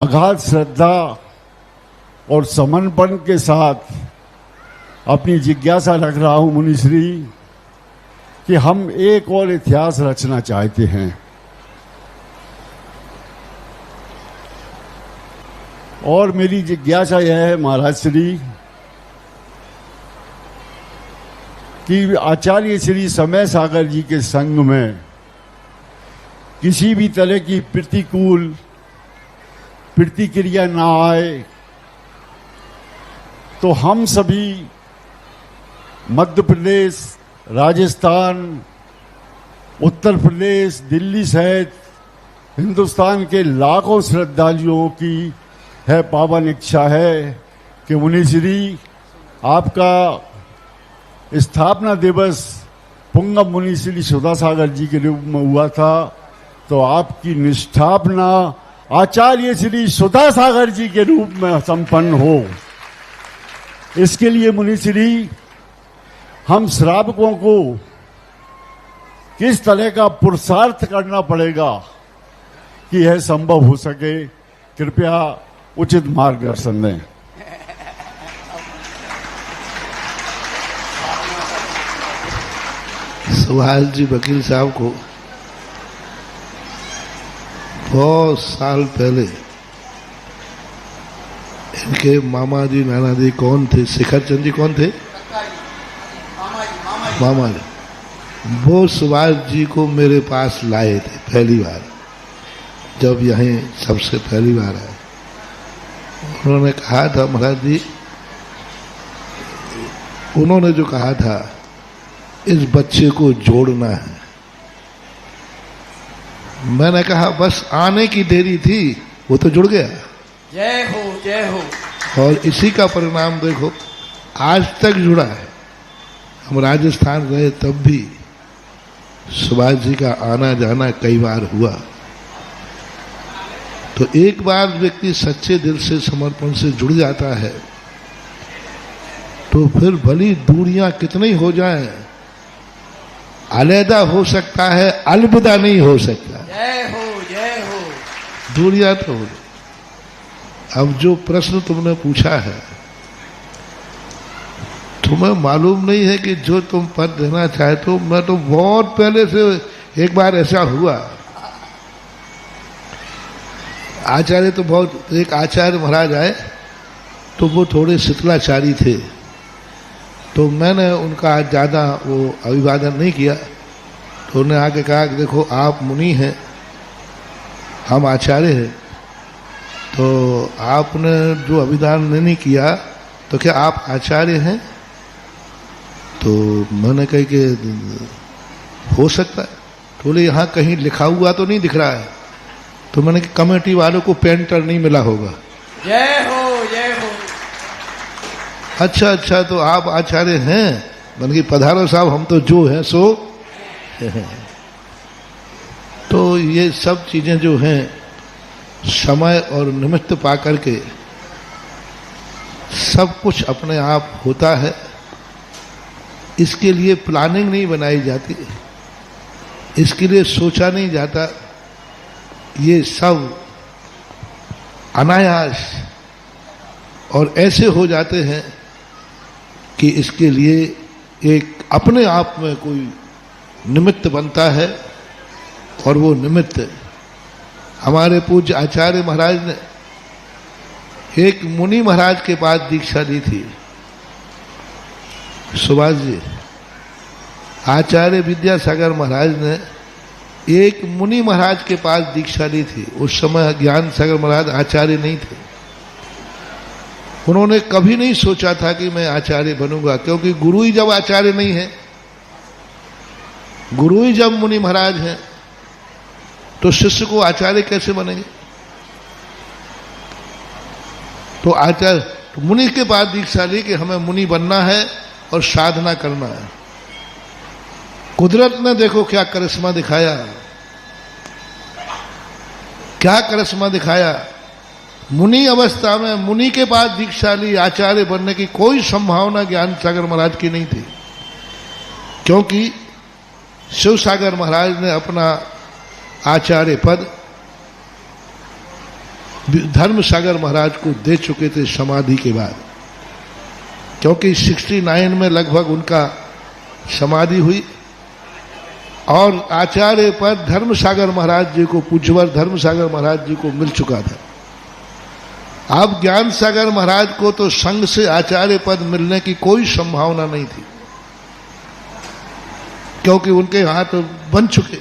अगाध श्रद्धा और समर्पण के साथ अपनी जिज्ञासा रख रहा हूं मुनिश्री कि हम एक और इतिहास रचना चाहते हैं और मेरी जिज्ञासा यह है महाराज श्री कि आचार्य श्री समय सागर जी के संग में किसी भी तरह की प्रतिकूल प्रतिक्रिया ना आए तो हम सभी मध्य प्रदेश, राजस्थान, उत्तर प्रदेश, दिल्ली सहित हिंदुस्तान के लाखों श्रद्धालुओं की है पावन इच्छा है कि मुनिश्री आपका स्थापना दिवस पुंगव मुनिश्री सुधा सागर जी के रूप में हुआ था, तो आपकी निष्ठापना आचार्य श्री सुधा सागर जी के रूप में संपन्न हो। इसके लिए मुनिश्री हम श्रावकों को किस तरह का पुरुषार्थ करना पड़ेगा कि यह संभव हो सके, कृपया उचित मार्गदर्शन दें। सुभाष जी वकील साहब को बहुत साल पहले इनके मामा जी नाना जी कौन थे, शिखर चंद जी कौन थे, मामा जी, वो सुभाष जी को मेरे पास लाए थे पहली बार, जब यहीं सबसे पहली बार आए। उन्होंने कहा था महाराज जी, उन्होंने जो कहा था इस बच्चे को जोड़ना है। मैंने कहा बस आने की देरी थी, वो तो जुड़ गया। जय हो जय हो। और इसी का परिणाम देखो, आज तक जुड़ा है। हम राजस्थान रहे तब भी सुभाष जी का आना जाना कई बार हुआ। तो एक बार व्यक्ति सच्चे दिल से समर्पण से जुड़ जाता है तो फिर भली दूरियां कितनी हो जाएं, अलहदा हो सकता है, अलविदा नहीं हो सकता। जय हो जय हो। दूरियां तो हो। अब जो प्रश्न तुमने पूछा है, तुम्हें मालूम नहीं है कि जो तुम पद देना चाहते हो, मैं तो बहुत पहले से एक बार ऐसा हुआ। आचार्य तो बहुत, एक आचार्य महाराज आए तो वो थोड़े शीतलाचारी थे, तो मैंने उनका ज़्यादा वो अभिवादन नहीं किया। तो उन्होंने आके कहा कि देखो आप मुनि हैं, हम आचार्य हैं, तो आपने जो अभिवादन नहीं किया तो क्या आप आचार्य हैं? तो मैंने कहा कि हो सकता है। तो बोले यहाँ कहीं लिखा हुआ तो नहीं दिख रहा है। तो मैंने कहा कमेटी वालों को पेंटर नहीं मिला होगा। जय हो जय हो। अच्छा अच्छा, तो आप आचार्य हैं? मैंने कहा पधारो साहब, हम तो जो हैं सो तो ये सब चीजें जो हैं समय और निमित्त पा करके सब कुछ अपने आप होता है। इसके लिए प्लानिंग नहीं बनाई जाती, इसके लिए सोचा नहीं जाता। ये सब अनायास और ऐसे हो जाते हैं कि इसके लिए एक अपने आप में कोई निमित्त बनता है। और वो निमित्त हमारे पूज्य आचार्य महाराज ने एक मुनि महाराज के पास दीक्षा ली थी। सुभाष जी, आचार्य विद्यासागर महाराज ने एक मुनि महाराज के पास दीक्षा ली थी। उस समय ज्ञान सागर महाराज आचार्य नहीं थे। उन्होंने कभी नहीं सोचा था कि मैं आचार्य बनूंगा, क्योंकि गुरु ही जब आचार्य नहीं है, गुरु ही जब मुनि महाराज हैं, तो शिष्य को आचार्य कैसे बनेंगे? तो आचार्य तो मुनि के पास दीक्षा ली कि हमें मुनि बनना है और साधना करना है। कुदरत ने देखो क्या करिश्मा दिखाया, क्या करिश्मा दिखाया। मुनि अवस्था में मुनि के पास दीक्षा ली, आचार्य बनने की कोई संभावना ज्ञान सागर महाराज की नहीं थी, क्योंकि शिव सागर महाराज ने अपना आचार्य पद धर्म सागर महाराज को दे चुके थे समाधि के बाद, क्योंकि 69 में लगभग उनका समाधि हुई और आचार्य पद धर्म सागर महाराज जी को, पूज्यवर धर्म सागर महाराज जी को मिल चुका था। अब ज्ञान सागर महाराज को तो संघ से आचार्य पद मिलने की कोई संभावना नहीं थी, क्योंकि उनके हाथ बन चुके।